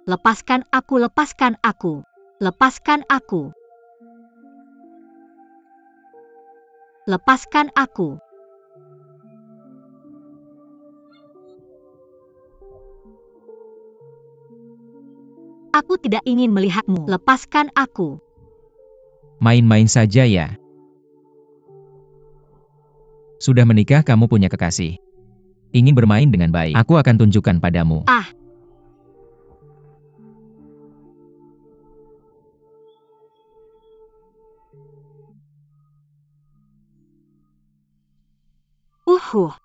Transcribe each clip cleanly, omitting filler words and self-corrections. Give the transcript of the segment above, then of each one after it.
Lepaskan aku, lepaskan aku. Lepaskan aku. Lepaskan aku. Aku tidak ingin melihatmu. Lepaskan aku. Main-main saja ya. Sudah menikah kamu punya kekasih. Ingin bermain dengan baik. Aku akan tunjukkan padamu. Ah. Uhuh.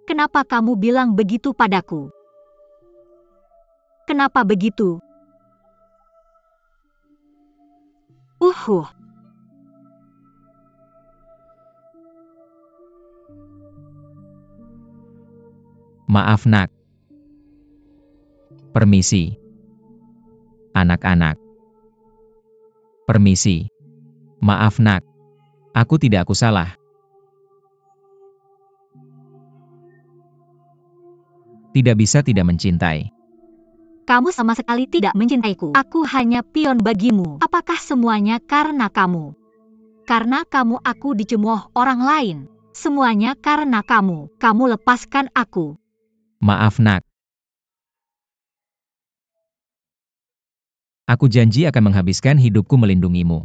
Kenapa kamu bilang begitu padaku? Kenapa begitu? Uhuh. Maaf nak. Permisi. Anak-anak. Permisi. Maaf nak. Aku salah. Tidak bisa tidak mencintai. Kamu sama sekali tidak mencintaiku. Aku hanya pion bagimu. Apakah semuanya karena kamu? Karena kamu aku dicemooh orang lain. Semuanya karena kamu. Kamu lepaskan aku. Maaf nak. Aku janji akan menghabiskan hidupku melindungimu.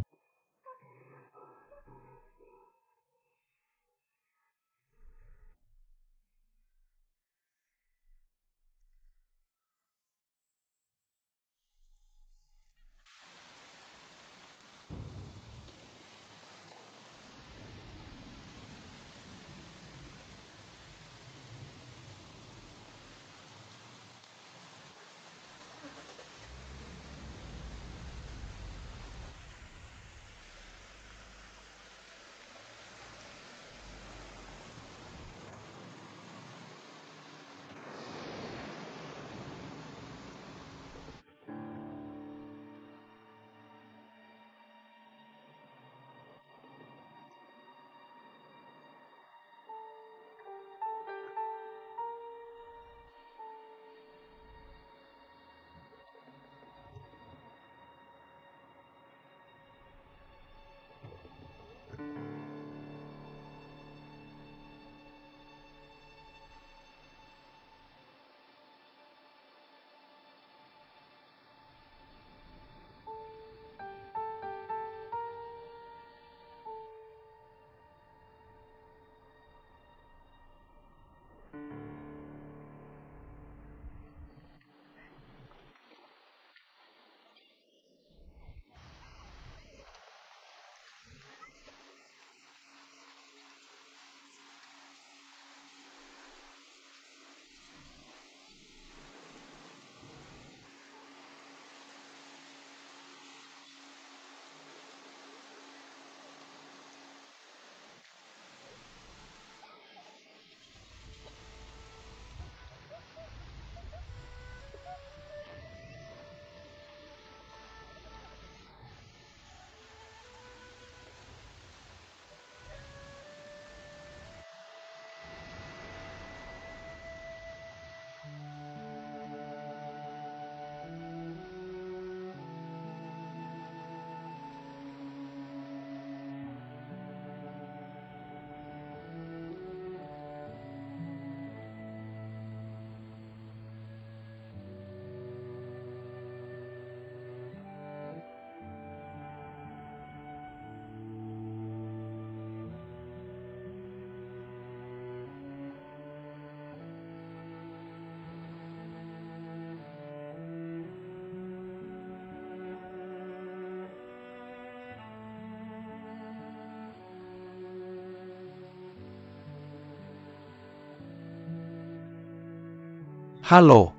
Halo.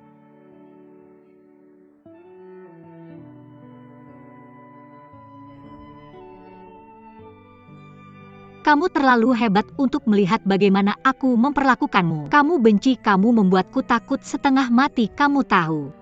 Kamu terlalu hebat untuk melihat bagaimana aku memperlakukanmu. Kamu benci, kamu membuatku takut setengah mati, kamu tahu.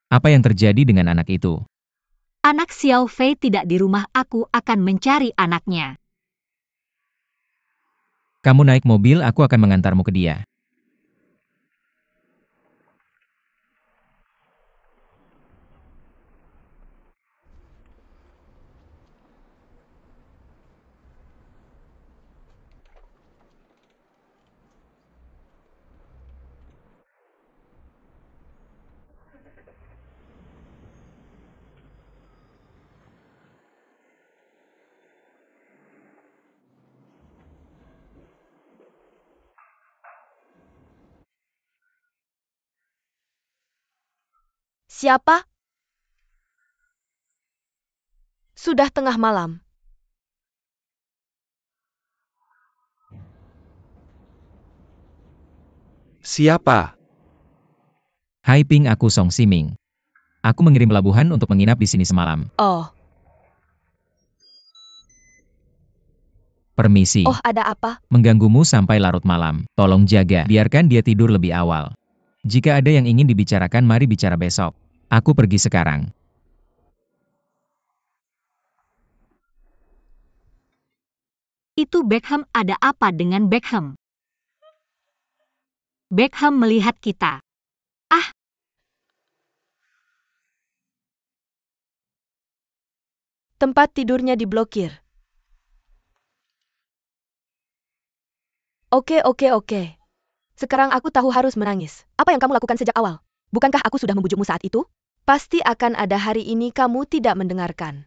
Apa yang terjadi dengan anak itu? Anak Xiao Fei tidak di rumah, aku akan mencari anaknya. Kamu naik mobil, aku akan mengantarmu ke dia. Siapa? Sudah tengah malam. Siapa? Hai Ping, aku Song Siming. Aku mengirim pelabuhan untuk menginap di sini semalam. Oh, Permisi. ada apa? Mengganggumu sampai larut malam. Tolong jaga, biarkan dia tidur lebih awal. Jika ada yang ingin dibicarakan, mari bicara besok. Aku pergi sekarang. Itu Beckham, ada apa dengan Beckham? Beckham melihat kita. Tempat tidurnya diblokir. Oke. Sekarang aku tahu harus menangis. Apa yang kamu lakukan sejak awal? Bukankah aku sudah membujukmu saat itu? Pasti akan ada hari ini kamu tidak mendengarkan.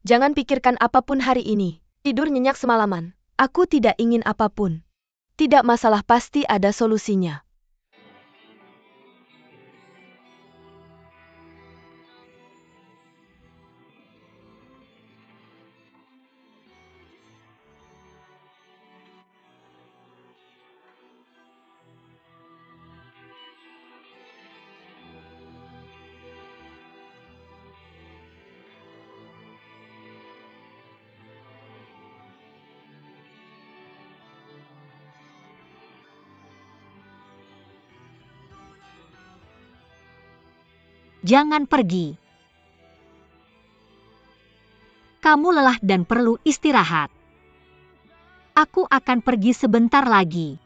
Jangan pikirkan apapun hari ini. Tidur nyenyak semalaman. Aku tidak ingin apapun. Tidak masalah, pasti ada solusinya. Jangan pergi. Kamu lelah dan perlu istirahat. Aku akan pergi sebentar lagi.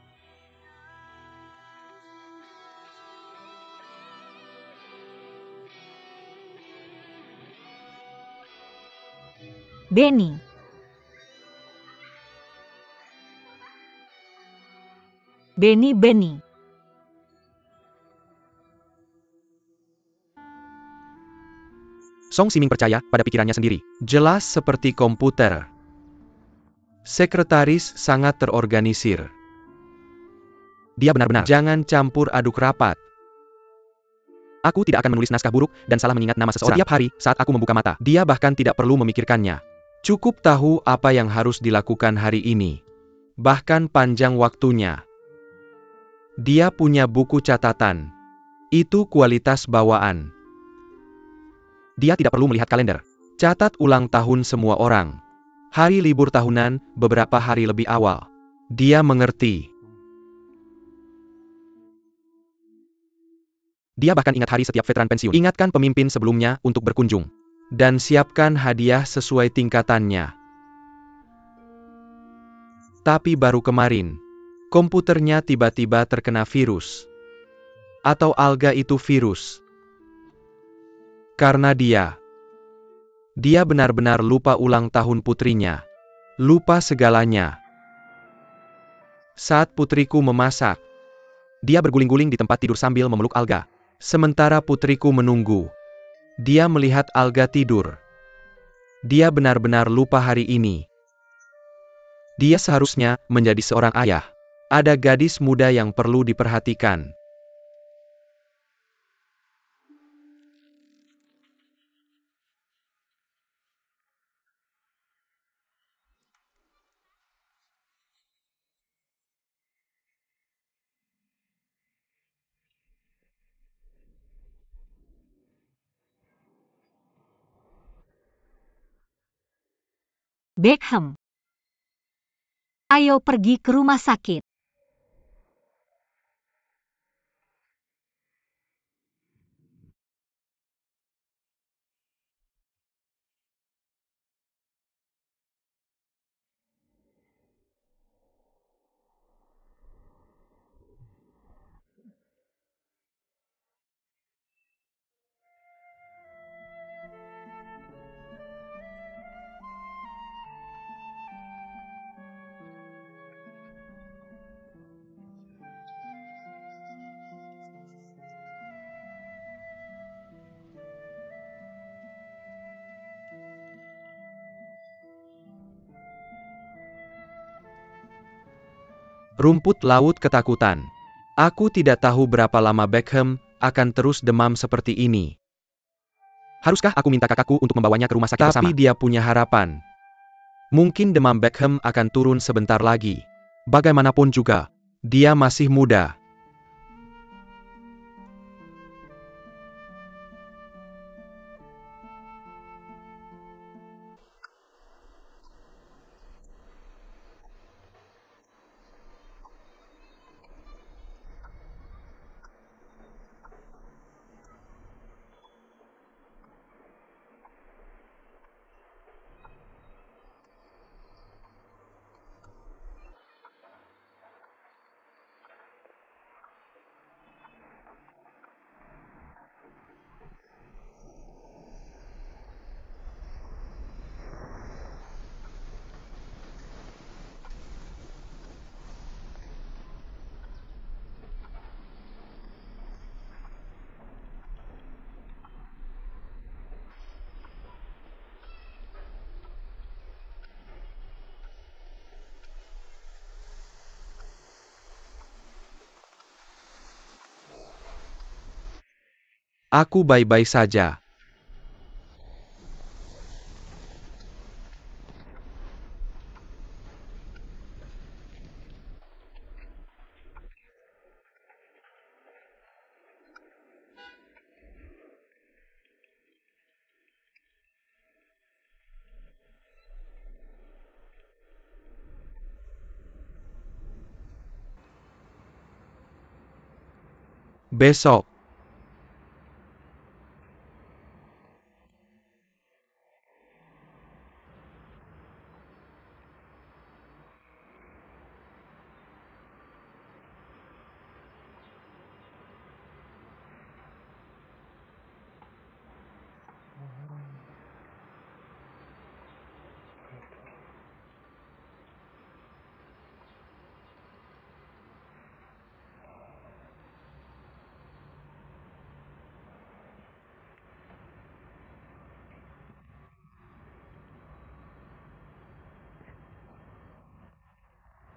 Benny. Benny. Song Siming percaya pada pikirannya sendiri. Jelas seperti komputer. Sekretaris sangat terorganisir. Dia benar-benar jangan campur aduk rapat. Aku tidak akan menulis naskah buruk dan salah mengingat nama seseorang. Setiap hari saat aku membuka mata, dia bahkan tidak perlu memikirkannya. Cukup tahu apa yang harus dilakukan hari ini. Bahkan panjang waktunya. Dia punya buku catatan. Itu kualitas bawaan. Dia tidak perlu melihat kalender. Catat ulang tahun semua orang. Hari libur tahunan, beberapa hari lebih awal. Dia mengerti. Dia bahkan ingat hari setiap veteran pensiun. Ingatkan pemimpin sebelumnya untuk berkunjung. Dan siapkan hadiah sesuai tingkatannya. Tapi baru kemarin, komputernya tiba-tiba terkena virus. Atau alga itu virus. Karena dia benar-benar lupa ulang tahun putrinya. Lupa segalanya. Saat putriku memasak, dia berguling-guling di tempat tidur sambil memeluk alga. Sementara putriku menunggu. Dia melihat alga tidur. Dia benar-benar lupa hari ini. Dia seharusnya menjadi seorang ayah. Ada gadis muda yang perlu diperhatikan. Beckham. Ayo pergi ke rumah sakit. Rumput laut ketakutan. Aku tidak tahu berapa lama Beckham akan terus demam seperti ini. Haruskah aku minta kakakku untuk membawanya ke rumah sakit bersama? Tapi dia punya harapan. Mungkin demam Beckham akan turun sebentar lagi. Bagaimanapun juga, dia masih muda. Aku baik-baik saja. Besok.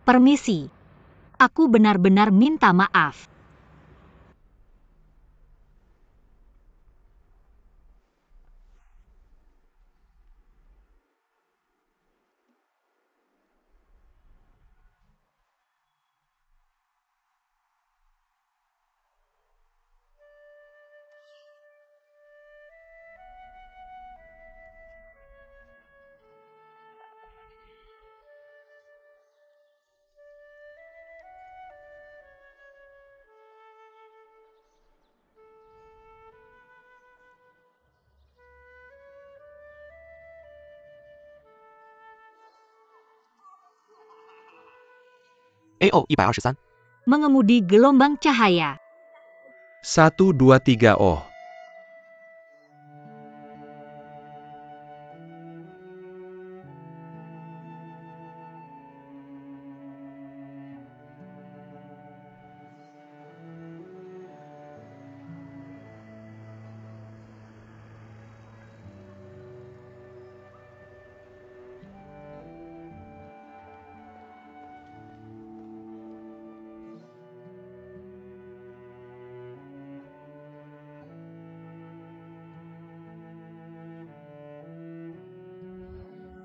Permisi. Aku benar-benar minta maaf. AO 123. Mengemudi gelombang cahaya. 1, 2, 3 oh.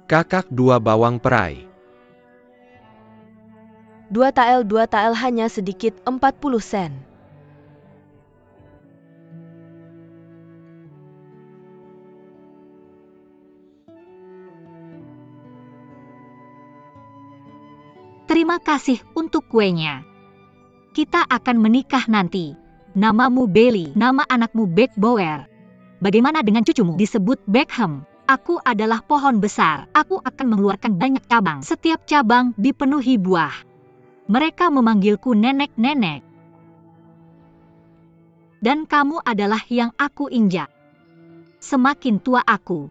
Kakak 2 bawang perai. 2 tael hanya sedikit 40 sen. Terima kasih untuk kuenya. Kita akan menikah nanti. Namamu Bailey, nama anakmu Beck Bower. Bagaimana dengan cucumu? Disebut Beckham. Aku adalah pohon besar. Aku akan mengeluarkan banyak cabang. Setiap cabang dipenuhi buah. Mereka memanggilku nenek-nenek. Dan kamu adalah yang aku injak. Semakin tua aku,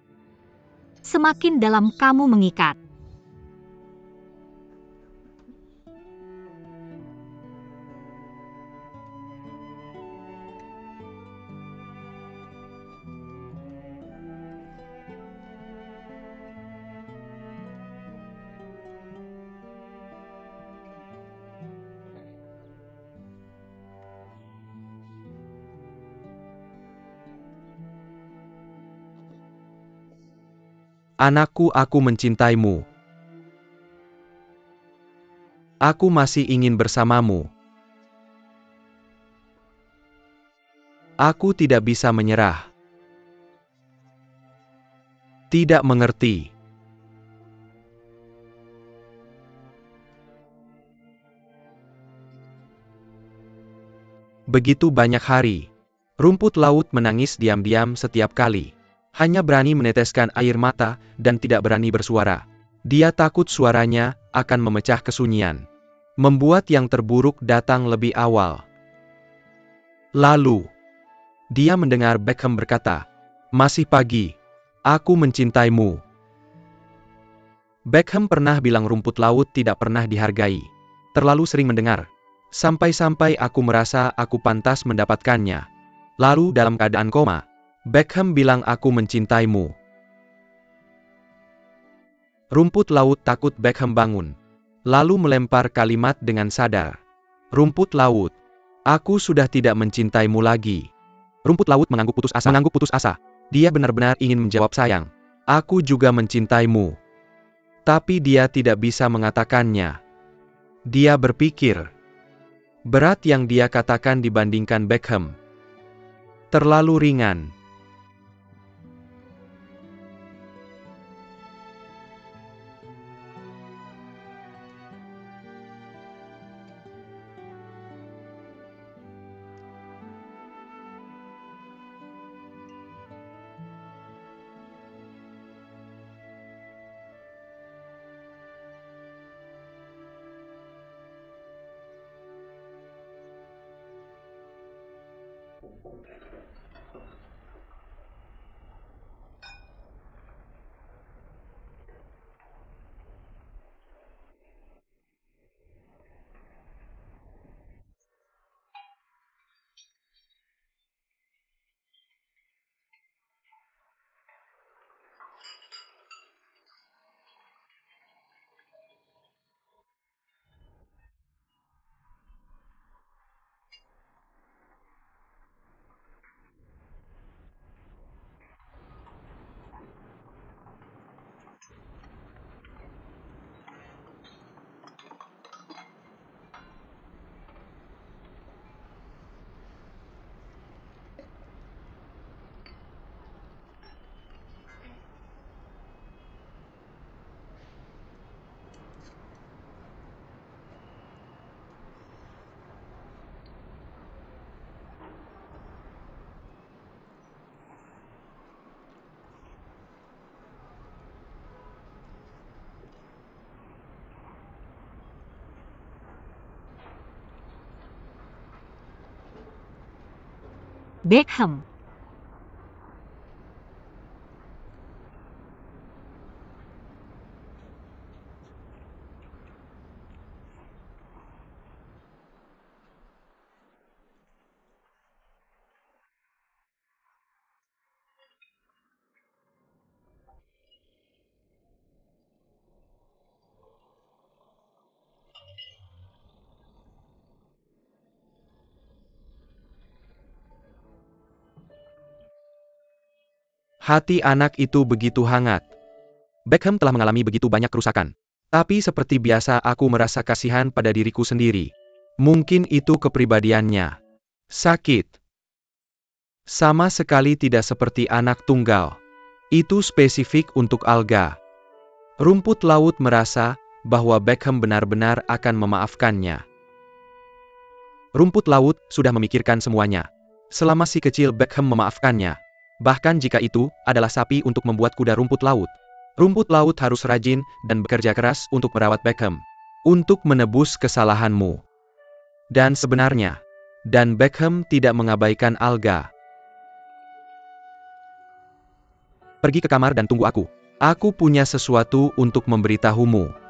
semakin dalam kamu mengikat. Anakku, aku mencintaimu. Aku masih ingin bersamamu. Aku tidak bisa menyerah. Tidak mengerti. Begitu banyak hari. Rumput laut menangis diam-diam setiap kali. Hanya berani meneteskan air mata, dan tidak berani bersuara. Dia takut suaranya akan memecah kesunyian. Membuat yang terburuk datang lebih awal. Lalu, dia mendengar Beckham berkata, "Masih pagi. Aku mencintaimu." Beckham pernah bilang rumput laut tidak pernah dihargai. Terlalu sering mendengar. Sampai-sampai aku merasa aku pantas mendapatkannya. Lalu dalam keadaan koma, Beckham bilang aku mencintaimu. Rumput laut takut Beckham bangun. Lalu melempar kalimat dengan sadar. "Rumput laut, aku sudah tidak mencintaimu lagi." Rumput laut mengangguk putus asa. Dia benar-benar ingin menjawab sayang. "Aku juga mencintaimu." Tapi dia tidak bisa mengatakannya. Dia berpikir. Berat yang dia katakan dibandingkan Beckham. Terlalu ringan. Beckham. Hati anak itu begitu hangat. Beckham telah mengalami begitu banyak kerusakan. Tapi seperti biasa aku merasa kasihan pada diriku sendiri. Mungkin itu kepribadiannya. Sakit. Sama sekali tidak seperti anak tunggal. Itu spesifik untuk alga. Rumput laut merasa bahwa Beckham benar-benar akan memaafkannya. Rumput laut sudah memikirkan semuanya. Selama si kecil Beckham memaafkannya. Bahkan jika itu adalah sapi untuk membuat kuda rumput laut. Rumput laut harus rajin dan bekerja keras untuk merawat Beckham. Untuk menebus kesalahanmu. Dan sebenarnya, dan Beckham tidak mengabaikan alga. Pergi ke kamar dan tunggu aku. Aku punya sesuatu untuk memberitahumu.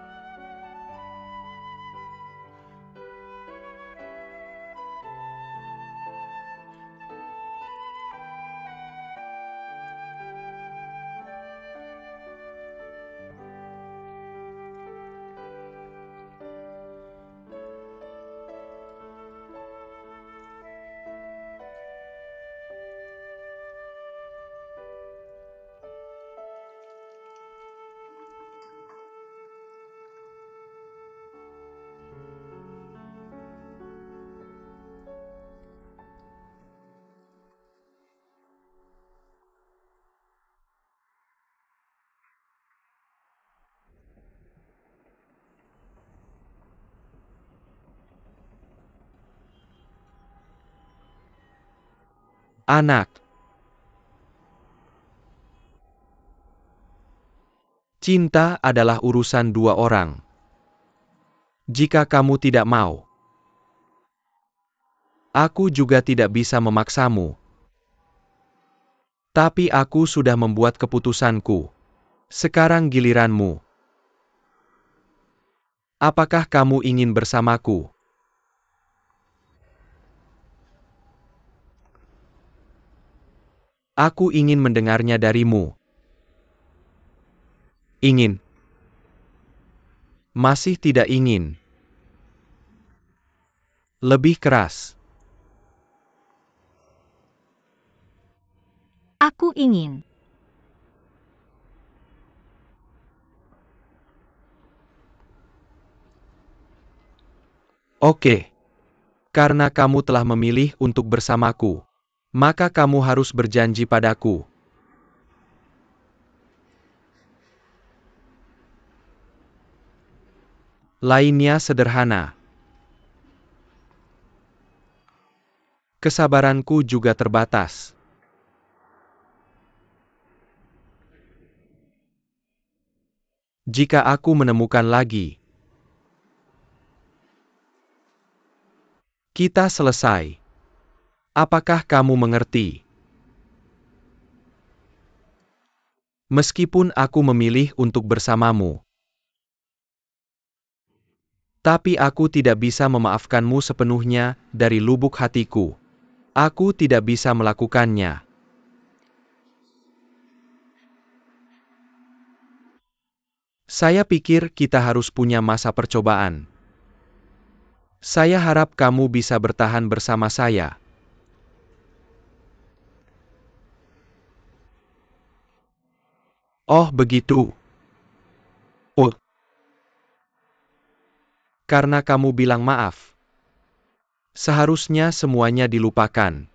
Anak. Cinta adalah urusan dua orang. Jika kamu tidak mau, aku juga tidak bisa memaksamu. Tapi aku sudah membuat keputusanku. Sekarang giliranmu. Apakah kamu ingin bersamaku? Aku ingin mendengarnya darimu. Ingin. Masih tidak ingin. Lebih keras. Aku ingin. Oke. Karena kamu telah memilih untuk bersamaku, maka kamu harus berjanji padaku. Lainnya sederhana. Kesabaranku juga terbatas. Jika aku menemukan lagi, kita selesai. Apakah kamu mengerti? Meskipun aku memilih untuk bersamamu, tapi aku tidak bisa memaafkanmu sepenuhnya dari lubuk hatiku. Aku tidak bisa melakukannya. Saya pikir kita harus punya masa percobaan. Saya harap kamu bisa bertahan bersama saya. Oh begitu. Oh. Karena kamu bilang maaf. Seharusnya semuanya dilupakan.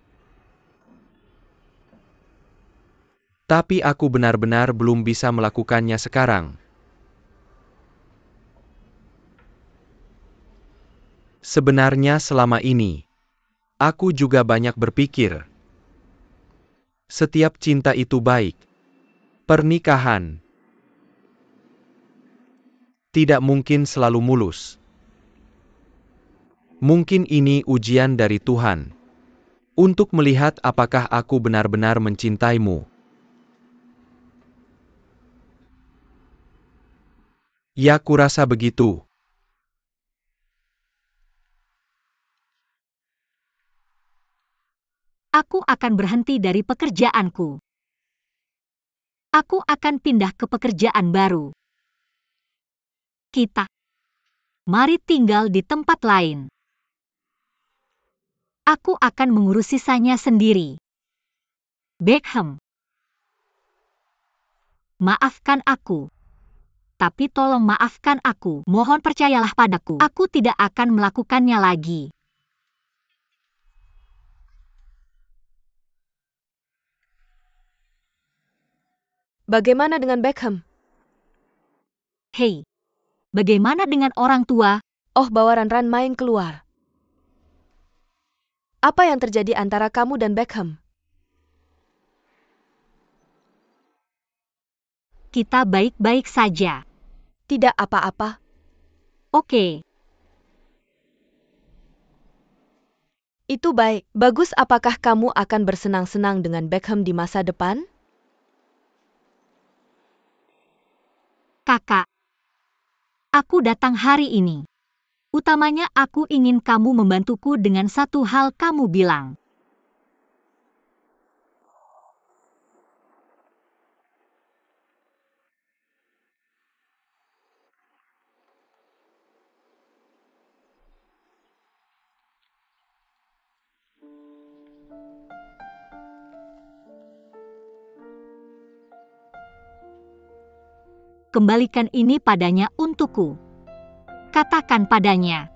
Tapi aku benar-benar belum bisa melakukannya sekarang. Sebenarnya selama ini, aku juga banyak berpikir. Setiap cinta itu baik. Pernikahan tidak mungkin selalu mulus. Mungkin ini ujian dari Tuhan untuk melihat apakah aku benar-benar mencintaimu. Ya, kurasa begitu. Aku akan berhenti dari pekerjaanku. Aku akan pindah ke pekerjaan baru. Mari tinggal di tempat lain. Aku akan mengurus sisanya sendiri. Beckham. Maafkan aku. Tapi tolong maafkan aku. Mohon percayalah padaku. Aku tidak akan melakukannya lagi. Bagaimana dengan Beckham? Hei, bagaimana dengan orang tua? Oh, bawa Ran main keluar. Apa yang terjadi antara kamu dan Beckham? Kita baik-baik saja. Tidak apa-apa. Oke. Itu baik. Bagus, apakah kamu akan bersenang-senang dengan Beckham di masa depan? Kakak. Aku datang hari ini. Utamanya aku ingin kamu membantuku dengan satu hal kamu bilang. Kembalikan ini padanya untukku. Katakan padanya.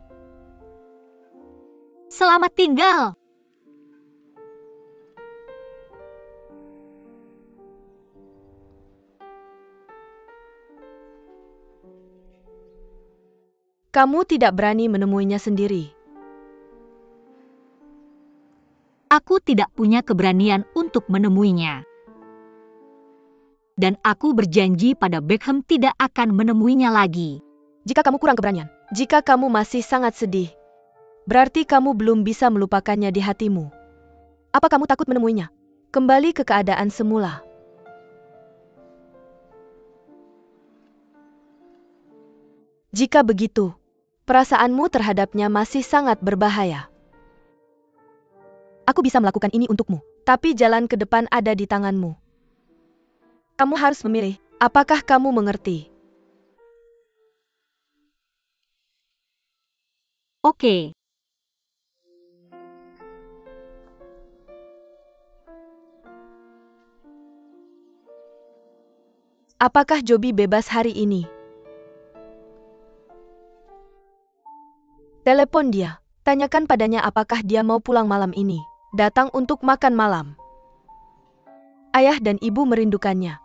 Selamat tinggal. Kamu tidak berani menemuinya sendiri. Aku tidak punya keberanian untuk menemuinya. Dan aku berjanji pada Beckham tidak akan menemuinya lagi. Jika kamu kurang keberanian, jika kamu masih sangat sedih, berarti kamu belum bisa melupakannya di hatimu. Apa kamu takut menemuinya? Kembali ke keadaan semula. Jika begitu, perasaanmu terhadapnya masih sangat berbahaya. Aku bisa melakukan ini untukmu, tapi jalan ke depan ada di tanganmu. Kamu harus memilih, apakah kamu mengerti? Oke. Apakah Joby bebas hari ini? Telepon dia. Tanyakan padanya apakah dia mau pulang malam ini. Datang untuk makan malam. Ayah dan ibu merindukannya.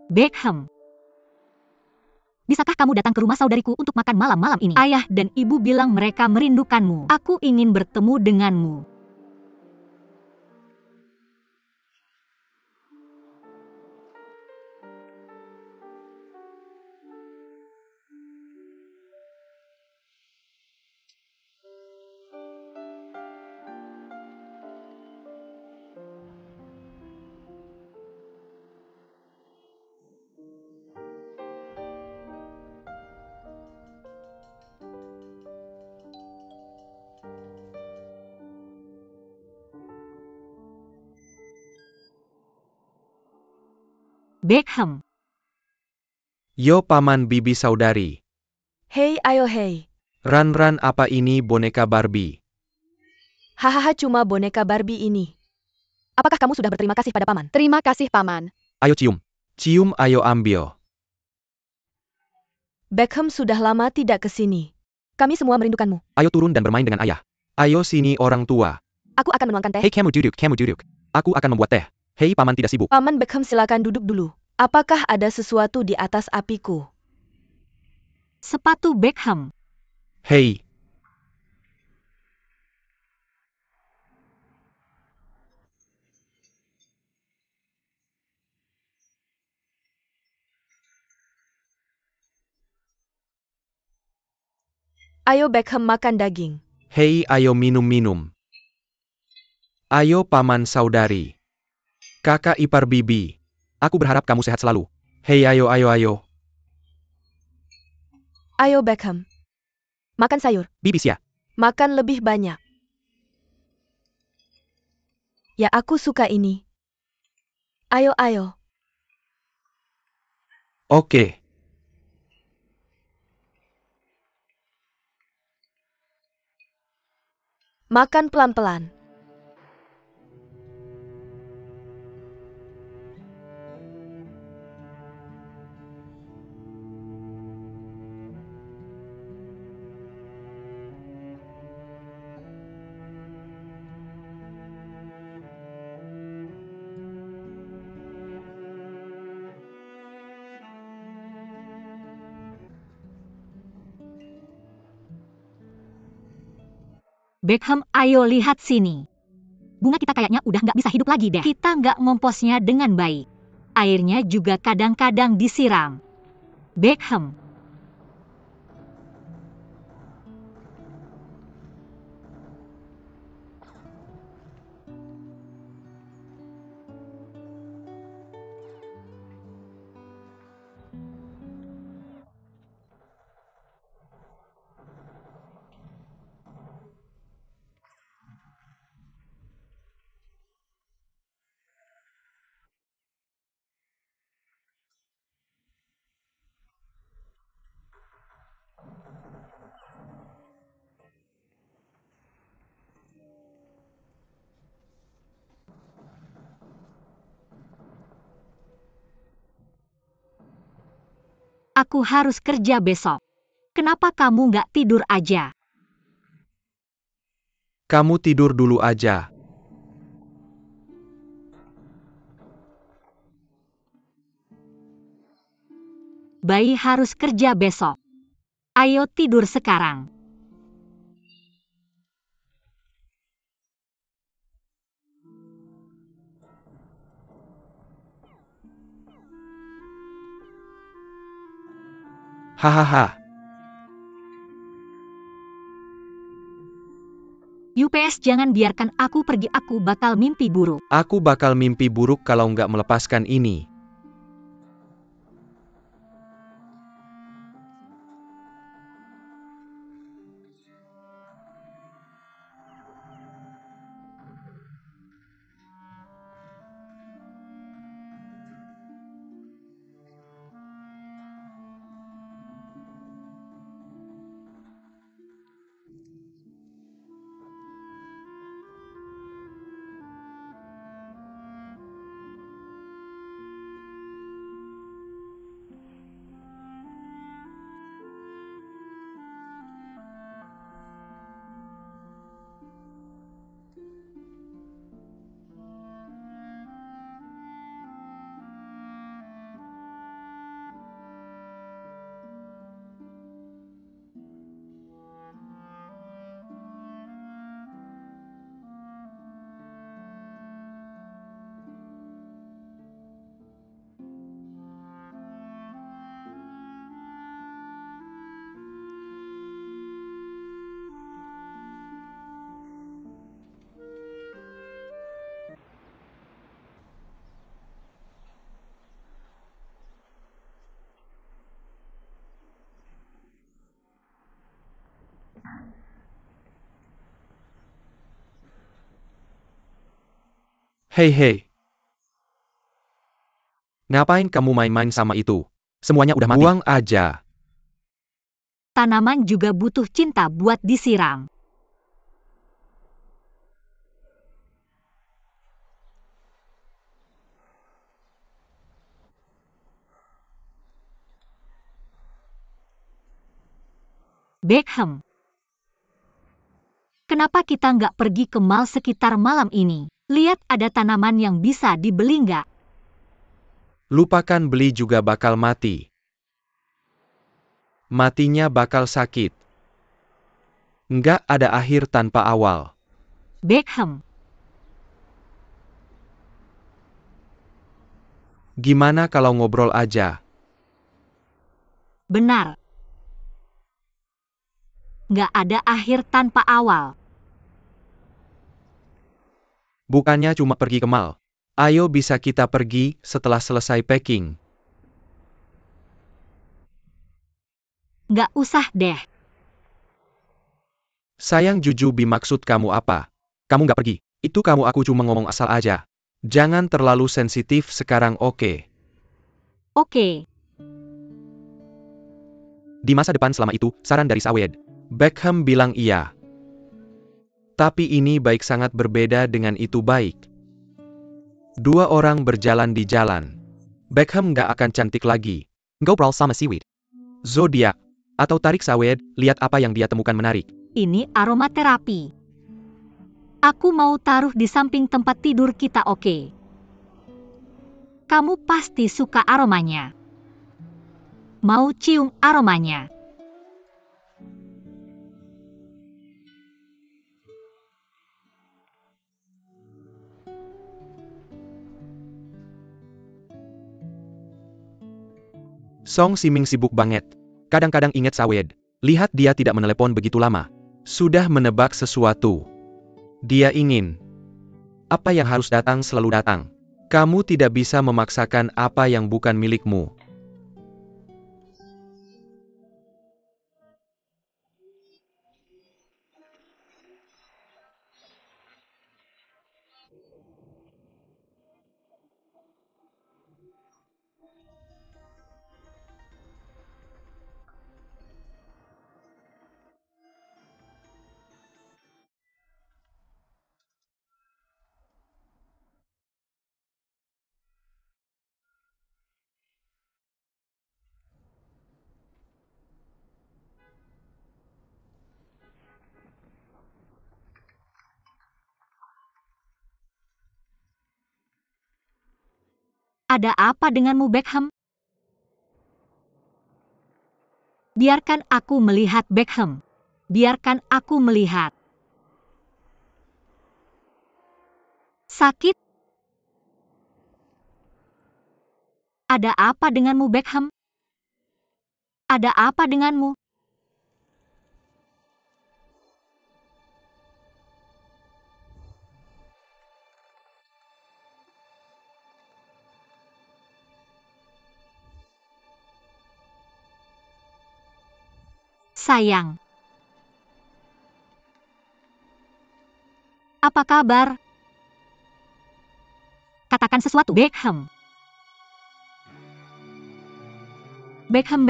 Beckham. Bisakah kamu datang ke rumah saudariku untuk makan malam-malam ini? Ayah dan ibu bilang mereka merindukanmu. Aku ingin bertemu denganmu. Beckham. Yo paman bibi saudari. Hei ayo hei. Ran apa ini boneka Barbie? Hahaha cuma boneka Barbie ini. Apakah kamu sudah berterima kasih pada paman? Terima kasih, Paman. Ayo cium. Cium ayo ambil. Beckham sudah lama tidak ke sini. Kami semua merindukanmu. Ayo turun dan bermain dengan ayah. Ayo sini orang tua. Aku akan menuangkan teh. Hei kamu duduk. Aku akan membuat teh. Hei paman tidak sibuk. Paman Beckham silakan duduk dulu. Apakah ada sesuatu di atas apiku? Sepatu Beckham. Hei. Ayo Beckham makan daging. Hei ayo minum. Ayo paman saudari. Kakak ipar bibi. Aku berharap kamu sehat selalu. Hei ayo. Ayo Beckham. Makan sayur. Bibi ya. Makan lebih banyak. Ya aku suka ini. Ayo. Oke. Makan pelan-pelan. Beckham, ayo lihat sini. Bunga kita kayaknya udah nggak bisa hidup lagi deh. Kita nggak ngomposnya dengan baik. Airnya juga kadang-kadang disiram. Beckham. Aku harus kerja besok. Kenapa kamu nggak tidur aja? Kamu tidur dulu aja. Bayi harus kerja besok. Ayo tidur sekarang. Hahaha. UPS jangan biarkan aku pergi, aku bakal mimpi buruk. Aku bakal mimpi buruk kalau nggak melepaskan ini. Hei hei. Ngapain kamu main-main sama itu? Semuanya udah mati. Buang aja. Tanaman juga butuh cinta buat disiram. Beckham. Kenapa kita nggak pergi ke mall sekitar malam ini? Lihat, ada tanaman yang bisa dibeli nggak? Lupakan beli juga bakal mati. Matinya bakal sakit. Nggak ada akhir tanpa awal. Beckham. Gimana kalau ngobrol aja? Benar. Nggak ada akhir tanpa awal. Bukannya cuma pergi ke mall. Ayo bisa kita pergi setelah selesai packing. Nggak usah deh. Sayang Jujubi, maksud kamu apa? Kamu nggak pergi. Itu kamu, aku cuma ngomong asal aja. Jangan terlalu sensitif sekarang, oke? Oke. Di masa depan selama itu, saran dari Sawed. Beckham bilang iya. Tapi ini baik sangat berbeda dengan itu baik. Dua orang berjalan di jalan. Beckham nggak akan cantik lagi. Ngobrol sama Seaweed. Zodiak. Atau tarik Sawed, lihat apa yang dia temukan menarik. Ini aromaterapi. Aku mau taruh di samping tempat tidur kita, oke? Kamu pasti suka aromanya. Mau cium aromanya? Song Siming sibuk banget. Kadang-kadang ingat Sawed. Lihat dia tidak menelepon begitu lama. Sudah menebak sesuatu. Dia ingin. Apa yang harus datang selalu datang. Kamu tidak bisa memaksakan apa yang bukan milikmu. Ada apa denganmu, Beckham? Biarkan aku melihat, Beckham. Biarkan aku melihat. Sakit? Ada apa denganmu, Beckham? Ada apa denganmu? Sayang. Apa kabar? Katakan sesuatu, Beckham. Beckham,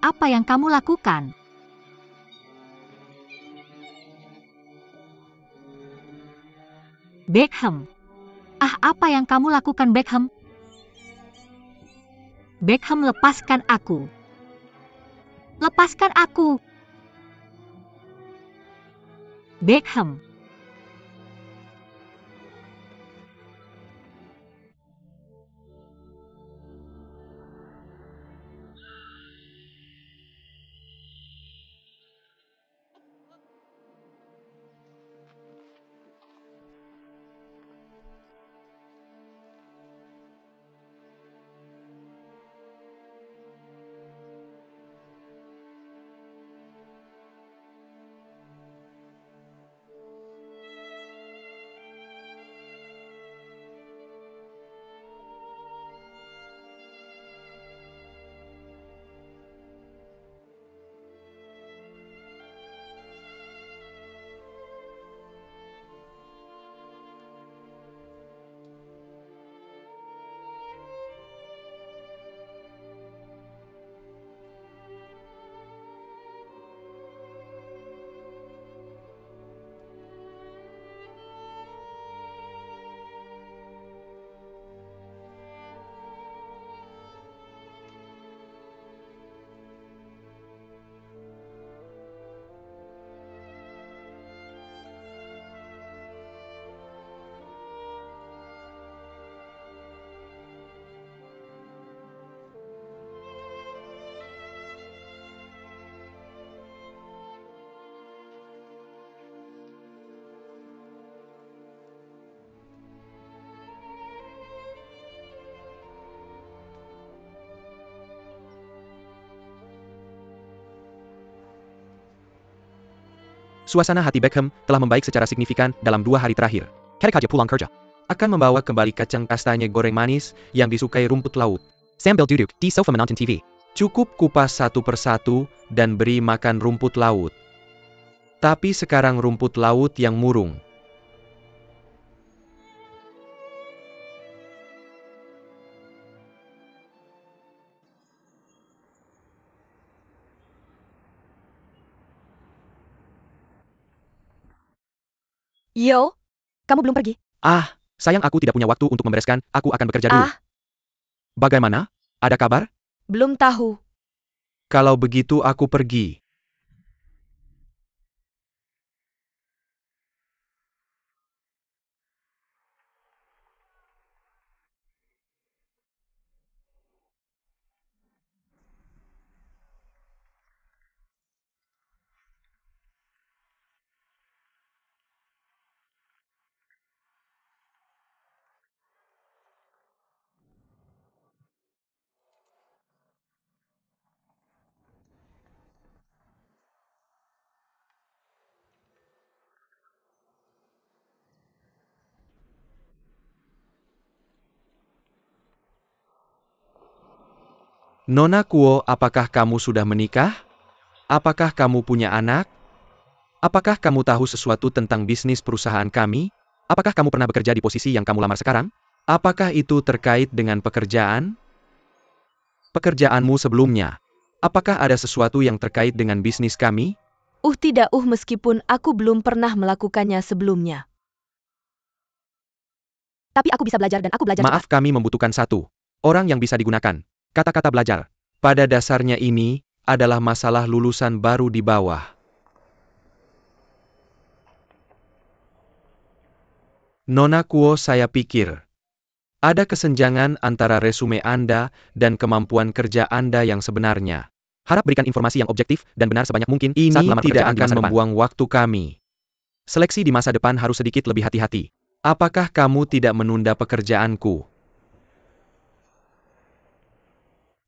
apa yang kamu lakukan? Beckham. Apa yang kamu lakukan, Beckham? Beckham, lepaskan aku. Lepaskan aku. Beckham. Suasana hati Beckham telah membaik secara signifikan dalam 2 hari terakhir. Kerja pulang kerja akan membawa kembali kacang kastanye goreng manis yang disukai rumput laut. Sambil duduk di sofa menonton TV. Cukup kupas satu persatu dan beri makan rumput laut. Tapi sekarang rumput laut yang murung. Yo, kamu belum pergi? Sayang aku tidak punya waktu untuk membereskan, aku akan bekerja dulu. Bagaimana? Ada kabar? Belum tahu. Kalau begitu aku pergi. Nona Kuo, apakah kamu sudah menikah? Apakah kamu punya anak? Apakah kamu tahu sesuatu tentang bisnis perusahaan kami? Apakah kamu pernah bekerja di posisi yang kamu lamar sekarang? Apakah itu terkait dengan pekerjaan? Pekerjaanmu sebelumnya. Apakah ada sesuatu yang terkait dengan bisnis kami? Tidak, meskipun aku belum pernah melakukannya sebelumnya. Tapi aku bisa belajar dan aku belajar Maaf, cepat. kami membutuhkan satu orang yang bisa digunakan. Kata-kata belajar. Pada dasarnya ini adalah masalah lulusan baru di bawah. Nona Kuo, saya pikir Ada kesenjangan antara resume Anda dan kemampuan kerja Anda yang sebenarnya. Harap berikan informasi yang objektif dan benar sebanyak mungkin saat melamar tidak pekerjaan di masa depan. Membuang waktu kami. Seleksi di masa depan harus sedikit lebih hati-hati. Apakah kamu tidak menunda pekerjaanku?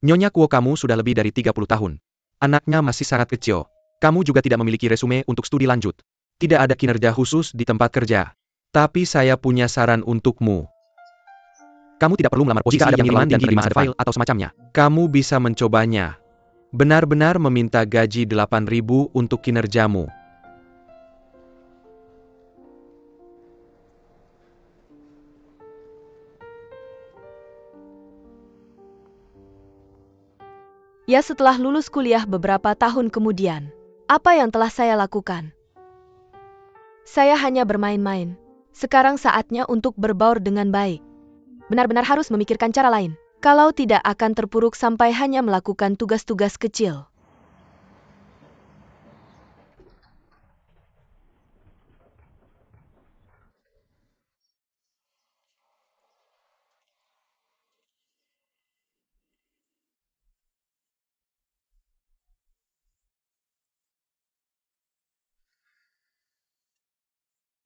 Nyonya Kuo, kamu sudah lebih dari 30 tahun. Anaknya masih sangat kecil. Kamu juga tidak memiliki resume untuk studi lanjut. Tidak ada kinerja khusus di tempat kerja. Tapi saya punya saran untukmu. Kamu tidak perlu melamar posisi yang terlalu tinggi di masa depan atau semacamnya. Kamu bisa mencobanya. Benar-benar meminta gaji 8.000 untuk kinerjamu. Ya, setelah lulus kuliah beberapa tahun kemudian, apa yang telah saya lakukan? Saya hanya bermain-main. Sekarang saatnya untuk berbaur dengan baik. Benar-benar harus memikirkan cara lain. Kalau tidak akan terpuruk sampai hanya melakukan tugas-tugas kecil.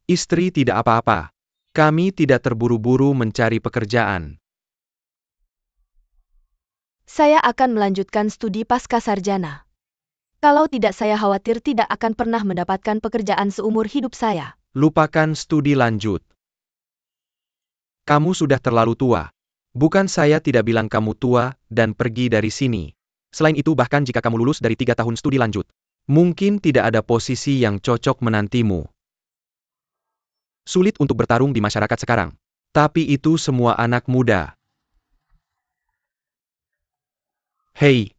Istri, tidak apa-apa. Kami tidak terburu-buru mencari pekerjaan. Saya akan melanjutkan studi pasca sarjana. Kalau tidak, saya khawatir tidak akan pernah mendapatkan pekerjaan seumur hidup saya. Lupakan studi lanjut. Kamu sudah terlalu tua. Bukan, saya tidak bilang kamu tua, dan pergi dari sini. Selain itu, bahkan jika kamu lulus dari 3 tahun studi lanjut, mungkin tidak ada posisi yang cocok menantimu. Sulit untuk bertarung di masyarakat sekarang. Tapi itu semua anak muda. Hei,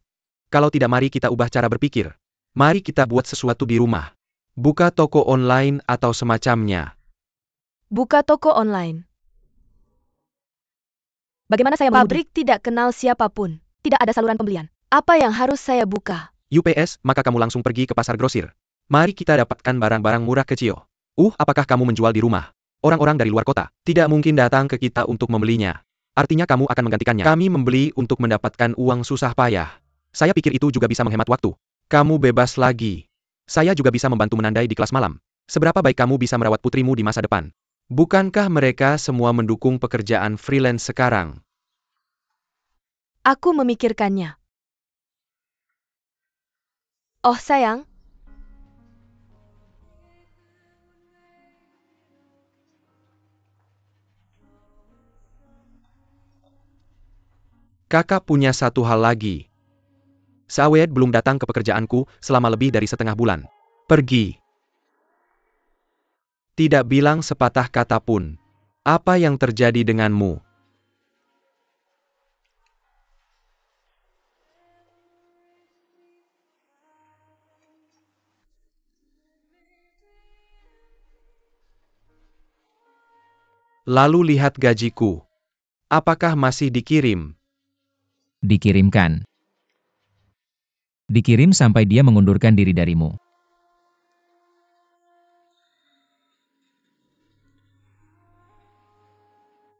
kalau tidak, mari kita ubah cara berpikir. Mari kita buat sesuatu di rumah. Buka toko online atau semacamnya. Buka toko online. Bagaimana saya pabrik tidak kenal siapapun. Tidak ada saluran pembelian. Apa yang harus saya buka? UPS, maka kamu langsung pergi ke pasar grosir. Mari kita dapatkan barang-barang murah kecil. Apakah kamu menjual di rumah? Orang-orang dari luar kota tidak mungkin datang ke kita untuk membelinya. Artinya kamu akan menggantikannya. Kami membeli untuk mendapatkan uang susah payah. Saya pikir itu juga bisa menghemat waktu. Kamu bebas lagi. Saya juga bisa membantu menandai di kelas malam. Seberapa baik kamu bisa merawat putrimu di masa depan? Bukankah mereka semua mendukung pekerjaan freelance sekarang? Aku memikirkannya. Oh sayang. Kakak punya satu hal lagi. Saawet belum datang ke pekerjaanku selama lebih dari setengah bulan. Pergi. Tidak bilang sepatah kata pun. Apa yang terjadi denganmu? Lalu lihat gajiku. Apakah masih dikirim? Dikirimkan. Dikirim sampai dia mengundurkan diri darimu.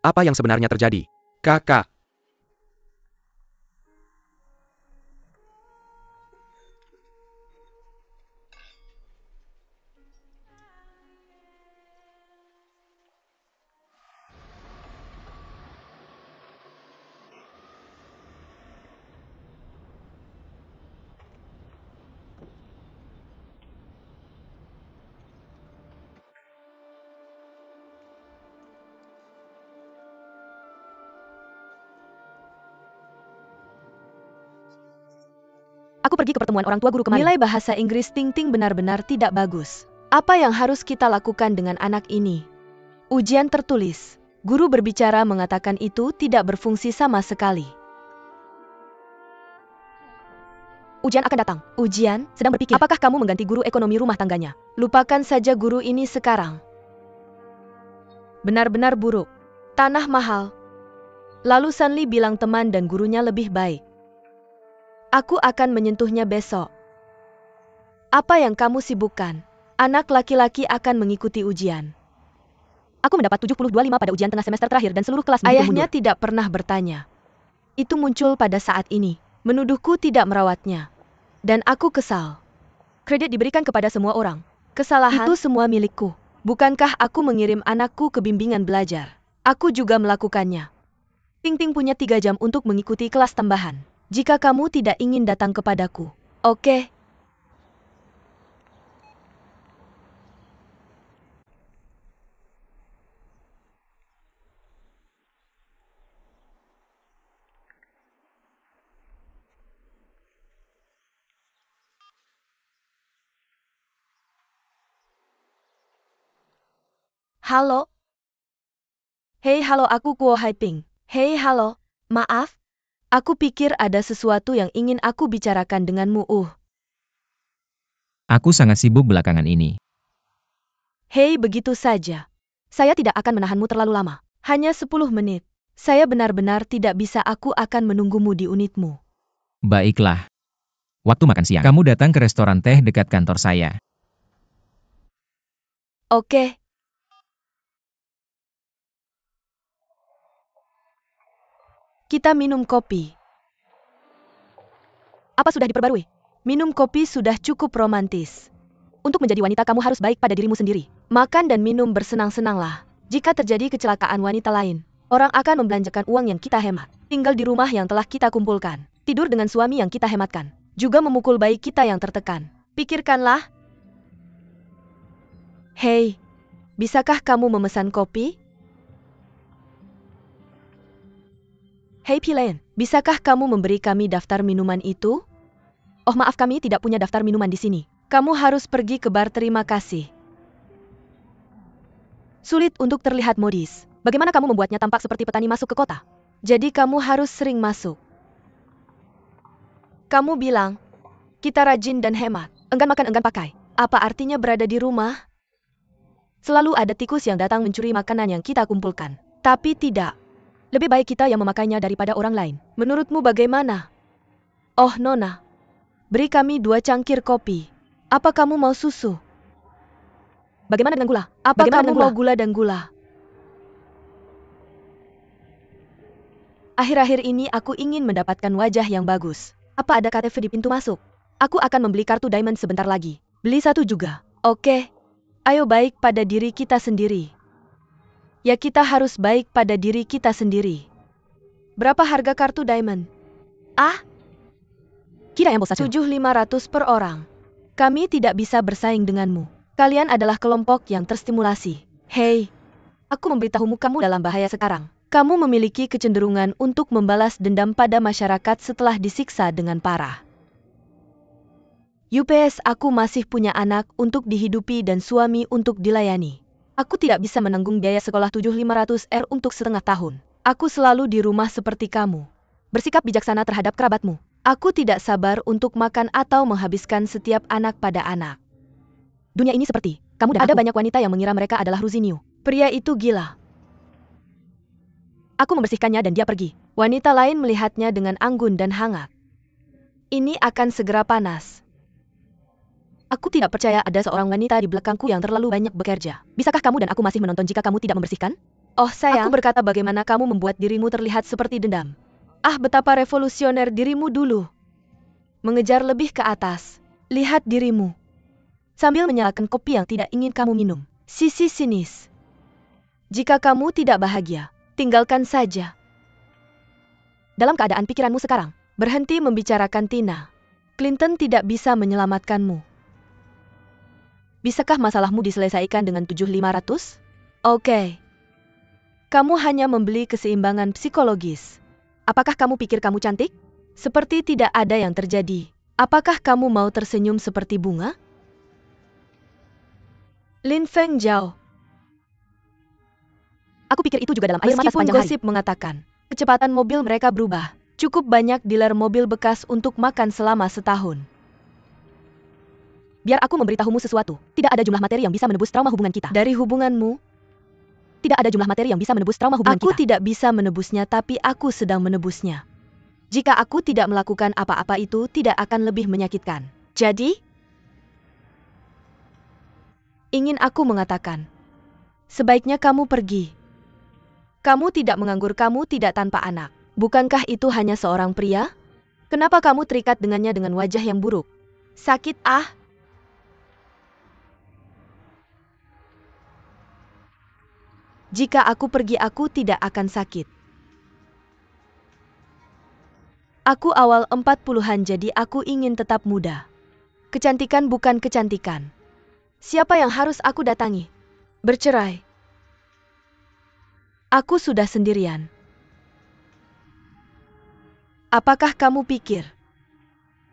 Apa yang sebenarnya terjadi? Kakak. Aku pergi ke pertemuan orang tua guru kemarin. Nilai bahasa Inggris Ting-Ting benar-benar tidak bagus. Apa yang harus kita lakukan dengan anak ini? Ujian tertulis. Guru berbicara mengatakan itu tidak berfungsi sama sekali. Ujian akan datang. Ujian sedang berpikir, apakah kamu mengganti guru ekonomi rumah tangganya? Lupakan saja guru ini sekarang. Benar-benar buruk. Tanah mahal. Lalu Sanli bilang teman dan gurunya lebih baik. Aku akan menyentuhnya besok. Apa yang kamu sibukkan? Anak laki-laki akan mengikuti ujian. Aku mendapat 72,5 pada ujian tengah semester terakhir dan seluruh kelas begitu Ayahnya mundur. tidak pernah bertanya. Itu muncul pada saat ini, menuduhku tidak merawatnya. Dan aku kesal. Kredit diberikan kepada semua orang. Kesalahan itu semua milikku. Bukankah aku mengirim anakku ke bimbingan belajar? Aku juga melakukannya. Ting-Ting punya 3 jam untuk mengikuti kelas tambahan. Jika kamu tidak ingin datang kepadaku, oke? Halo? Hei halo, aku Kuo Haiping. Hei halo, maaf. Aku pikir ada sesuatu yang ingin aku bicarakan denganmu. Aku sangat sibuk belakangan ini. Hei, begitu saja. Saya tidak akan menahanmu terlalu lama. Hanya 10 menit. Saya benar-benar tidak bisa, aku akan menunggumu di unitmu. Baiklah. Waktu makan siang. Kamu datang ke restoran teh dekat kantor saya. Oke. Kita minum kopi. Apa sudah diperbarui? Minum kopi sudah cukup romantis. Untuk menjadi wanita kamu harus baik pada dirimu sendiri. Makan dan minum bersenang-senanglah. Jika terjadi kecelakaan wanita lain, orang akan membelanjakan uang yang kita hemat. Tinggal di rumah yang telah kita kumpulkan. Tidur dengan suami yang kita hematkan. Juga memukul bayi kita yang tertekan. Pikirkanlah. Hei, bisakah kamu memesan kopi? Hei Pilen, bisakah kamu memberi kami daftar minuman itu? Oh maaf, kami tidak punya daftar minuman di sini. Kamu harus pergi ke bar, terima kasih. Sulit untuk terlihat modis. Bagaimana kamu membuatnya tampak seperti petani masuk ke kota? Jadi kamu harus sering masuk. Kamu bilang, kita rajin dan hemat. Enggan makan, enggan pakai. Apa artinya berada di rumah? Selalu ada tikus yang datang mencuri makanan yang kita kumpulkan. Tapi tidak. Lebih baik kita yang memakainya daripada orang lain. Menurutmu bagaimana? Oh Nona, beri kami 2 cangkir kopi. Apa kamu mau susu? Bagaimana dengan gula? Apa Bagaimana kamu dengan mau gula dan gula? Akhir-akhir ini aku ingin mendapatkan wajah yang bagus. Apa ada KTP di pintu masuk? Aku akan membeli kartu diamond sebentar lagi. Beli 1 juga. Oke. Ayo baik pada diri kita sendiri. Ya, kita harus baik pada diri kita sendiri. Berapa harga kartu diamond? Ah? Kira yang bos saja. 7.500 per orang. Kami tidak bisa bersaing denganmu. Kalian adalah kelompok yang terstimulasi. Hei, aku memberitahumu, kamu dalam bahaya sekarang. Kamu memiliki kecenderungan untuk membalas dendam pada masyarakat setelah disiksa dengan parah. UPS, aku masih punya anak untuk dihidupi dan suami untuk dilayani. Aku tidak bisa menanggung biaya sekolah 7.500 untuk setengah tahun. Aku selalu di rumah seperti kamu. Bersikap bijaksana terhadap kerabatmu. Aku tidak sabar untuk makan atau menghabiskan setiap anak pada anak. Dunia ini seperti, kamu dan Ada aku. banyak wanita yang mengira mereka adalah Ruzinio. Pria itu gila. Aku membersihkannya dan dia pergi. Wanita lain melihatnya dengan anggun dan hangat. Ini akan segera panas. Aku tidak percaya ada seorang wanita di belakangku yang terlalu banyak bekerja. Bisakah kamu dan aku masih menonton jika kamu tidak membersihkan? Oh sayang, aku berkata bagaimana kamu membuat dirimu terlihat seperti dendam. Ah, betapa revolusioner dirimu dulu. Mengejar lebih ke atas. Lihat dirimu. Sambil menyalakan kopi yang tidak ingin kamu minum. Sisi sinis. Jika kamu tidak bahagia, tinggalkan saja. Dalam keadaan pikiranmu sekarang, berhenti membicarakan Tina. Clinton tidak bisa menyelamatkanmu. Bisakah masalahmu diselesaikan dengan 7.500? Oke. Kamu hanya membeli keseimbangan psikologis. apakah kamu pikir kamu cantik? Seperti tidak ada yang terjadi. Apakah kamu mau tersenyum seperti bunga? Lin Feng Zhao. Aku pikir itu juga dalam air mata Meskipun sepanjang hari. gosip mengatakan, kecepatan mobil mereka berubah. Cukup banyak dealer mobil bekas untuk makan selama setahun. Biar aku memberitahumu sesuatu. Tidak ada jumlah materi yang bisa menebus trauma hubungan kita. Dari hubunganmu, Tidak ada jumlah materi yang bisa menebus trauma hubungan aku kita. tidak bisa menebusnya, tapi aku sedang menebusnya. Jika aku tidak melakukan apa-apa, itu tidak akan lebih menyakitkan. Jadi, ingin aku mengatakan, Sebaiknya kamu pergi. Kamu tidak menganggur, kamu tidak tanpa anak. Bukankah itu hanya seorang pria? Kenapa kamu terikat dengannya dengan wajah yang buruk? Sakit ah? Jika aku pergi, aku tidak akan sakit. Aku awal 40-an, jadi aku ingin tetap muda. Kecantikan bukan kecantikan. Siapa yang harus aku datangi? Bercerai. Aku sudah sendirian. Apakah kamu pikir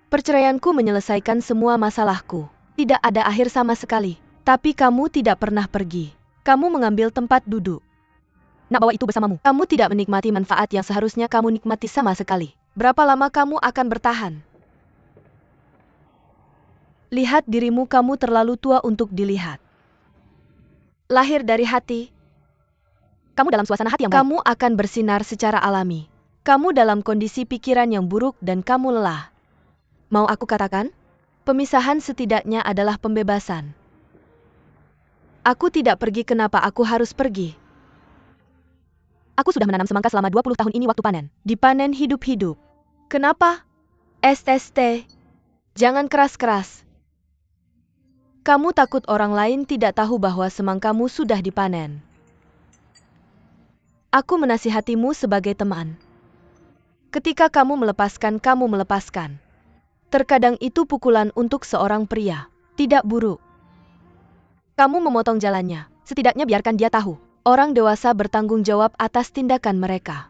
perceraianku menyelesaikan semua masalahku? Tidak ada akhir sama sekali. Tapi kamu tidak pernah pergi. Kamu mengambil tempat duduk. Nak bawa itu bersamamu. Kamu tidak menikmati manfaat yang seharusnya kamu nikmati sama sekali. Berapa lama kamu akan bertahan? Lihat dirimu, kamu terlalu tua untuk dilihat. Lahir dari hati. Kamu dalam suasana hati yang baik. Kamu akan bersinar secara alami. Kamu dalam kondisi pikiran yang buruk dan kamu lelah. Mau aku katakan? Pemisahan setidaknya adalah pembebasan. Aku tidak pergi, kenapa aku harus pergi? Aku sudah menanam semangka selama 20 tahun ini, waktu panen. Dipanen hidup-hidup. Kenapa? SST. Jangan keras-keras. Kamu takut orang lain tidak tahu bahwa semangkamu sudah dipanen. Aku menasihatimu sebagai teman. Ketika kamu melepaskan, kamu melepaskan. Terkadang itu pukulan untuk seorang pria. Tidak buruk. Kamu memotong jalannya. Setidaknya biarkan dia tahu. Orang dewasa bertanggung jawab atas tindakan mereka.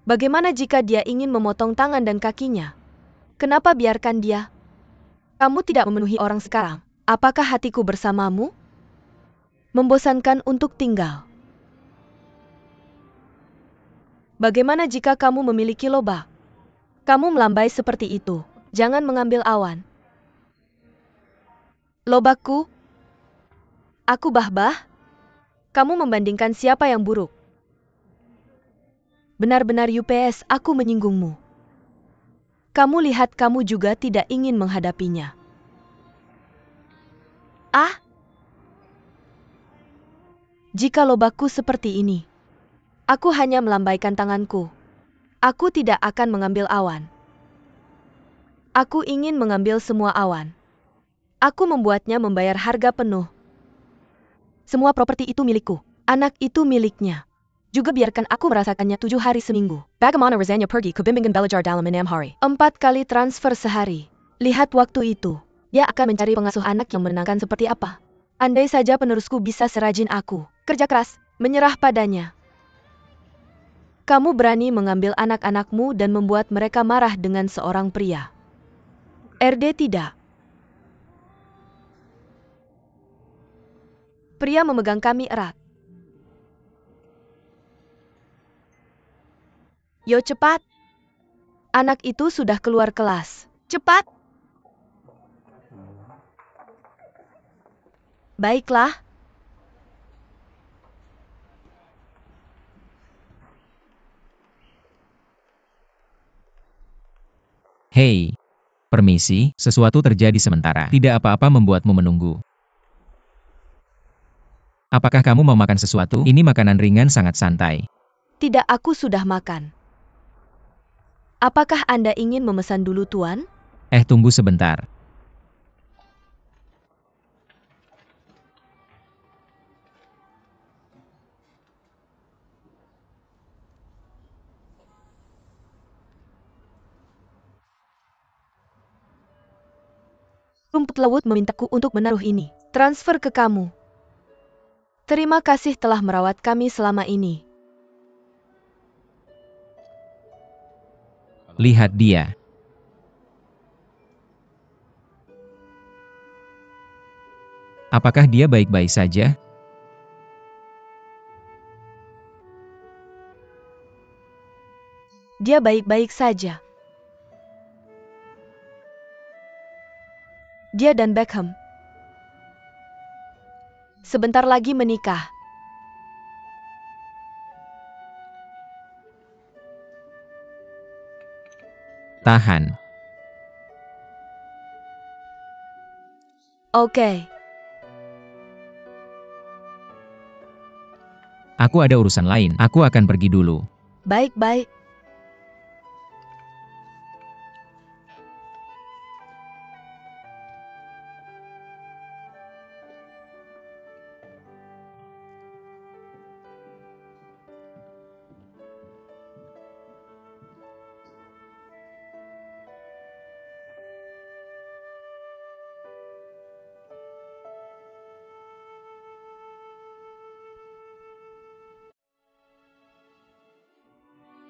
Bagaimana jika dia ingin memotong tangan dan kakinya? Kenapa biarkan dia? Kamu tidak memenuhi orang sekarang. Apakah hatiku bersamamu? Membosankan untuk tinggal. Bagaimana jika kamu memiliki lobak? Kamu melambai seperti itu. Jangan mengambil awan. Lobakku? Aku bah-bah? Kamu membandingkan siapa yang buruk? Benar-benar UPS, aku menyinggungmu. Kamu lihat, kamu juga tidak ingin menghadapinya. Ah? Jika lobakku seperti ini, aku hanya melambaikan tanganku. Aku tidak akan mengambil awan. Aku ingin mengambil semua awan. Aku membuatnya membayar harga penuh. Semua properti itu milikku. Anak itu miliknya. Juga biarkan aku merasakannya 7 hari seminggu. Bagaimana rasanya pergi ke bimbingan belajar dalam 6 hari. 4 kali transfer sehari. Lihat waktu itu. Dia akan mencari pengasuh anak yang menenangkan seperti apa. Andai saja penerusku bisa serajin aku. Kerja keras, menyerah padanya. Kamu berani mengambil anak-anakmu dan membuat mereka marah dengan seorang pria. RD tidak. Pria memegang kami erat. Yo cepat. Anak itu sudah keluar kelas. Cepat. Baiklah. Hei, permisi, sesuatu terjadi sementara. Tidak apa-apa membuatmu menunggu. Apakah kamu mau makan sesuatu? Ini makanan ringan, sangat santai. Tidak, aku sudah makan. Apakah Anda ingin memesan dulu, Tuan? Tunggu sebentar. Rumput laut memintaku untuk menaruh ini. Transfer ke kamu. Terima kasih telah merawat kami selama ini. Lihat dia. Apakah dia baik-baik saja? Dia baik-baik saja. Dia dan Beckham sebentar lagi menikah. Tahan. Oke. Aku ada urusan lain, aku akan pergi dulu. Baik-baik.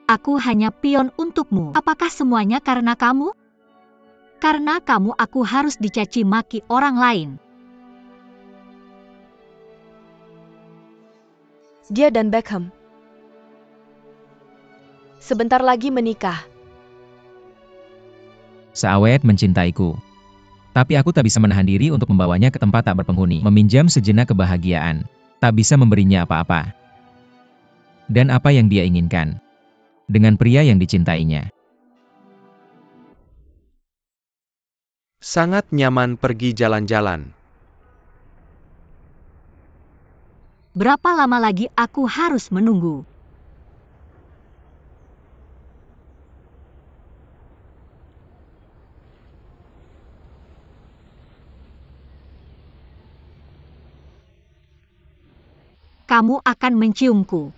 Aku hanya pion untukmu. Apakah semuanya karena kamu? Karena kamu aku harus dicaci maki orang lain. Dia dan Beckham sebentar lagi menikah. Seawet mencintaiku. Tapi aku tak bisa menahan diri untuk membawanya ke tempat tak berpenghuni, meminjam sejenak kebahagiaan. Tak bisa memberinya apa-apa. Dan apa yang dia inginkan dengan pria yang dicintainya. Sangat nyaman pergi jalan-jalan. Berapa lama lagi aku harus menunggu? Kamu akan menciumku.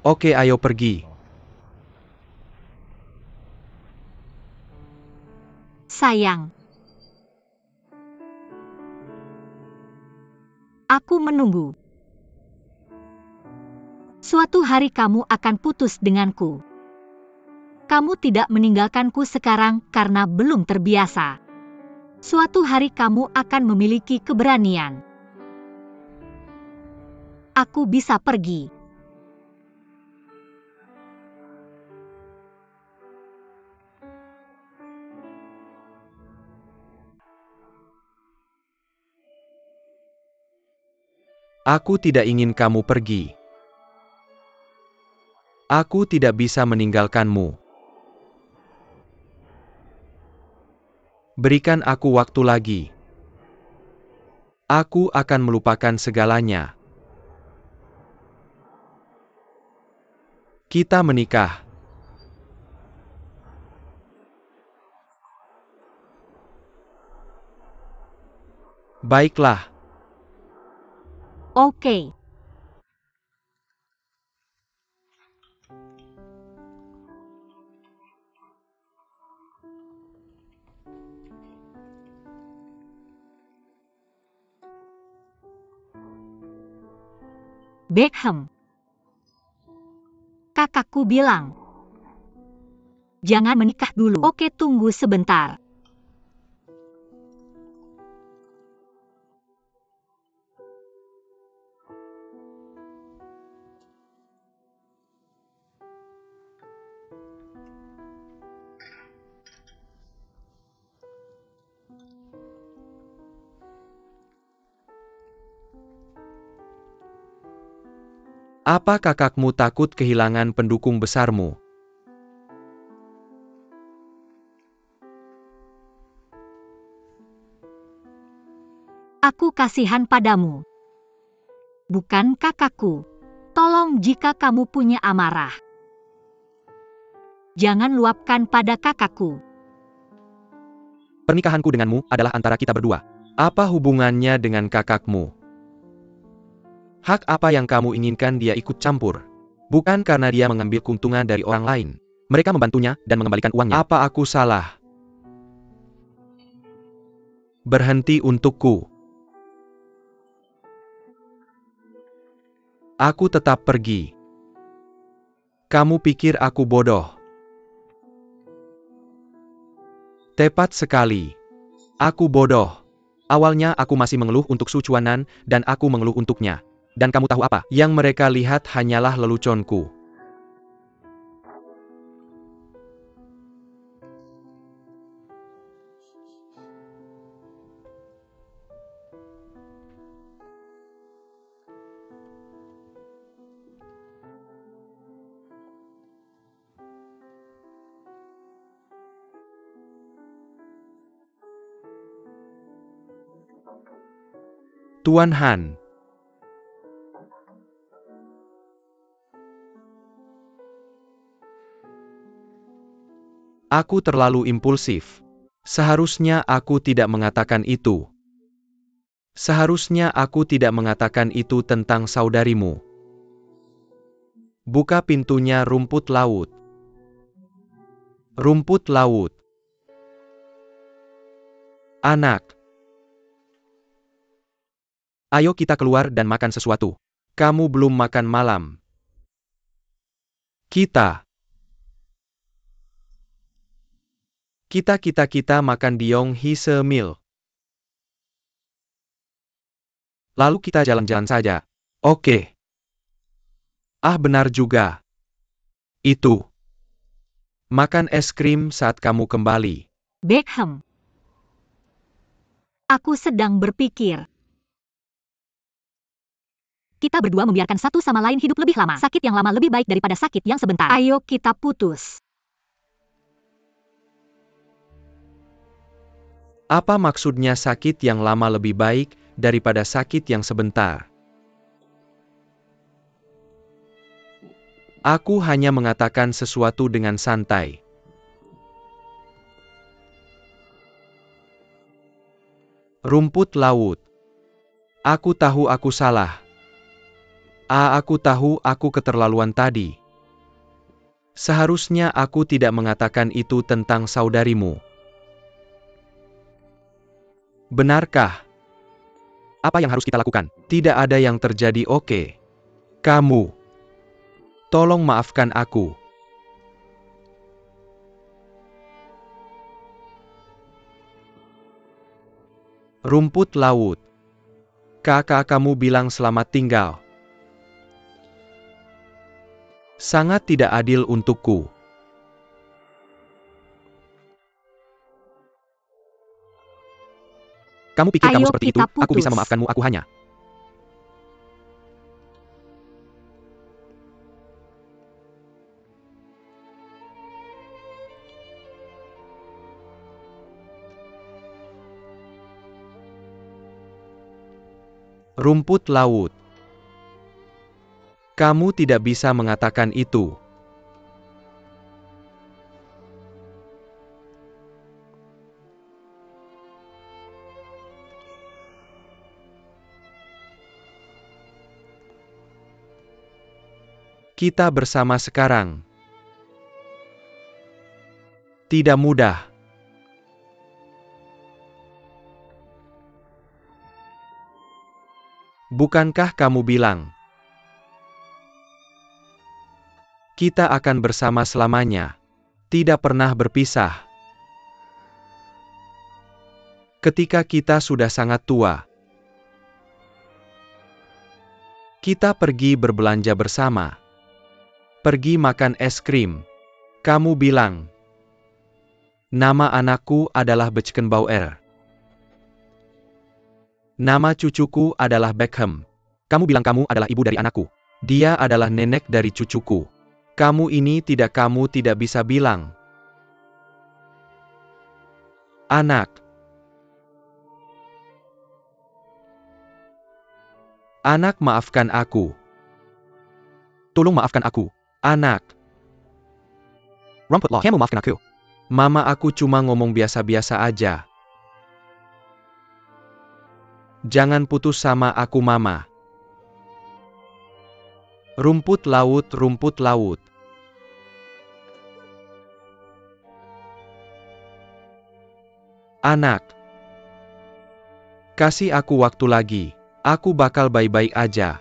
Oke, ayo pergi. Sayang. Aku menunggu. Suatu hari kamu akan putus denganku. Kamu tidak meninggalkanku sekarang karena belum terbiasa. Suatu hari kamu akan memiliki keberanian. Aku bisa pergi. Aku tidak ingin kamu pergi. Aku tidak bisa meninggalkanmu. Berikan aku waktu lagi. Aku akan melupakan segalanya. Kita menikah. Baiklah. Oke. Beckham. Kakakku bilang, jangan menikah dulu. Oke, tunggu sebentar. Apa kakakmu takut kehilangan pendukung besarmu? Aku kasihan padamu. Bukan kakakku. Tolong jika kamu punya amarah, jangan luapkan pada kakakku. Pernikahanku denganmu adalah antara kita berdua. Apa hubungannya dengan kakakmu? Hak apa yang kamu inginkan dia ikut campur? Bukan karena dia mengambil keuntungan dari orang lain. Mereka membantunya dan mengembalikan uangnya. Apa aku salah? Berhenti untukku. Aku tetap pergi. Kamu pikir aku bodoh? Tepat sekali. Aku bodoh. Awalnya aku masih mengeluh untuk Su Chuanan dan aku mengeluh untuknya. Dan kamu tahu apa? Yang mereka lihat hanyalah leluconku. Tuan Han. Aku terlalu impulsif. Seharusnya aku tidak mengatakan itu. Seharusnya aku tidak mengatakan itu tentang saudarimu. Buka pintunya, rumput laut. Rumput laut. Anak. Ayo kita keluar dan makan sesuatu. Kamu belum makan malam. Kita makan di Yonghi Semil. Lalu kita jalan-jalan saja. Oke. Ah, benar juga. Itu. Makan es krim saat kamu kembali. Beckham. Aku sedang berpikir. Kita berdua membiarkan satu sama lain hidup lebih lama. Sakit yang lama lebih baik daripada sakit yang sebentar. Ayo kita putus. Apa maksudnya sakit yang lama lebih baik daripada sakit yang sebentar? Aku hanya mengatakan sesuatu dengan santai. Rumput laut. Aku tahu aku salah. Aku tahu aku keterlaluan tadi. Seharusnya aku tidak mengatakan itu tentang saudarimu. Benarkah? Apa yang harus kita lakukan? Tidak ada yang terjadi, oke. Kamu. Tolong maafkan aku. Rumput laut. Kakak kamu bilang selamat tinggal. Sangat tidak adil untukku. Kamu pikir kamu Ayo seperti itu? kita Aku bisa putus. memaafkanmu, aku hanya. Rumput laut. Kamu tidak bisa mengatakan itu. Kita bersama sekarang. Tidak mudah. Bukankah kamu bilang kita akan bersama selamanya, tidak pernah berpisah? Ketika kita sudah sangat tua, kita pergi berbelanja bersama, pergi makan es krim. Kamu bilang, nama anakku adalah Beckenbauer. Nama cucuku adalah Beckham. Kamu bilang kamu adalah ibu dari anakku. Dia adalah nenek dari cucuku. Kamu tidak bisa bilang. Anak. Anak, maafkan aku. Tolong maafkan aku. Anak. Rumput laut, kamu maafkan aku. Mama, aku cuma ngomong biasa-biasa aja. Jangan putus sama aku, Mama. Rumput laut, rumput laut. Anak. Kasih aku waktu lagi. Aku bakal baik-baik aja.